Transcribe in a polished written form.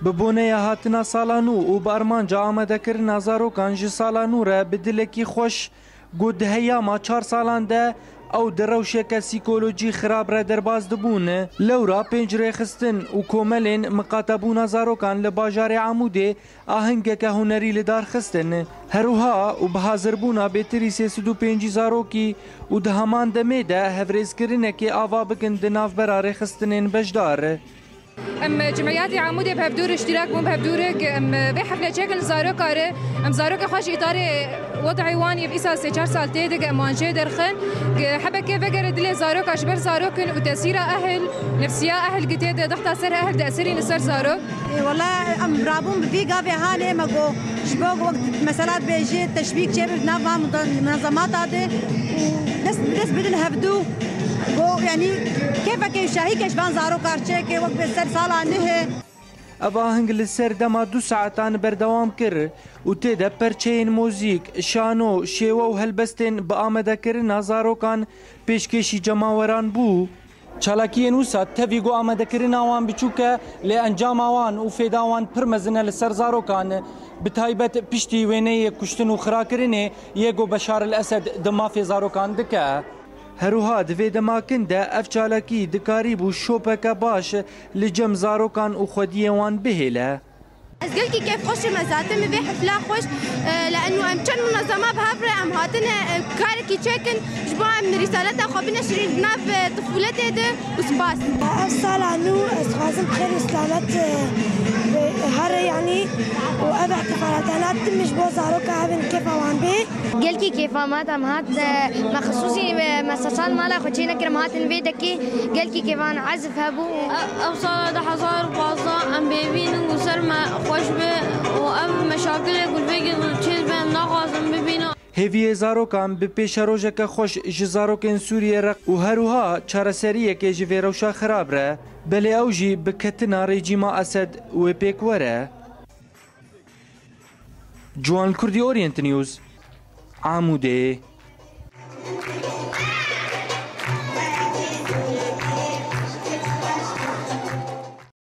ببونه هاتنا سالانو و بارمانجا آمده کرنا زاروکان جی سالانو را بدلکی خوش گود هیاما 4 سالان ده او دروشک سیکولوژی خراب را درباز دبون لورا پنجره خستن و کوملین مقاتبون زاروکان لباجار عموده آهنگ که هنری لدار خستن هروها و بحاضربونا بهتری 305 زاروکی و دهمان دمه ده هفریز کرنه که آوا بکن دناف براره خستنین بجدار جمعيات عمودي بهبدور اشتراك مو بهبدورك بحفله شكل زاروك اره زاروك خوش اطاري وضعي واني بإسا 4 سال تيدك مانجي درخن حبا كيف اقر دلي زاروك اشبر زاروكن وتأثير اهل نفسيا اهل قتيد ضغط سر اهل تأثيري نسر زاروك والله ام رابون بفي قابي هاني ماكو شبوك وقت مسالات بيجي تشبيك شبه بنافع منظمات هذه وناس بدن هبدو يعني كيف شاهي كشبان زارو كارچه وقت بسر سالا نه اواهنگ لسر دما 2 ساعتان بردوام کر و تیده پرچین موزیک شانو شیوه و هلبستین با آمده کرنا زاروکان پیشکشی جماوران بو چالاکی نوسا تفیگو آمده کرنا وان بچوکه لی انجام وان و فیداوان پرمزنه لسر زاروکان بتایبت پشتی وینه کشتن و خرا کرنه یگو بشار الاسد دمافی زاروکان دکه هروها دوی دماکن ده اف چالاکی دکاری بو شوپک باش لجم زاروکان و خودیه وان بهیله قلتي كيف خوش مزاتم بي حفلة خوش لأنه أم كان منظمة بهفرة أم هاتنا كاركي تشيكن جبوع من رسالتها خبنا شرين بناف طفولتي ده وسباس أفصل عنه أسخازم خير إسلامات هر يعني وأبع كفالتانات مش بوزارو كهبن كيف وان بي قلتي كيف مات أم هات مخصوصي مساسان مالا خوشينا كرم هاتن بيدكي قلتي كيف أنا عزف هبو أفصل ده حصار بازا أم بيبين وسرما خوش به و ام مشاکل گل بگی چیز به ناقصم ببینم هیوی زاروکان به پیش روزک خوش جزاروکن سوریه رق و هروها چارەسەریە که جوی روشا خراب ره بله اوجی بکتنا رژیم اسد و پیکوره جوان کردی اورینت نیوز عموده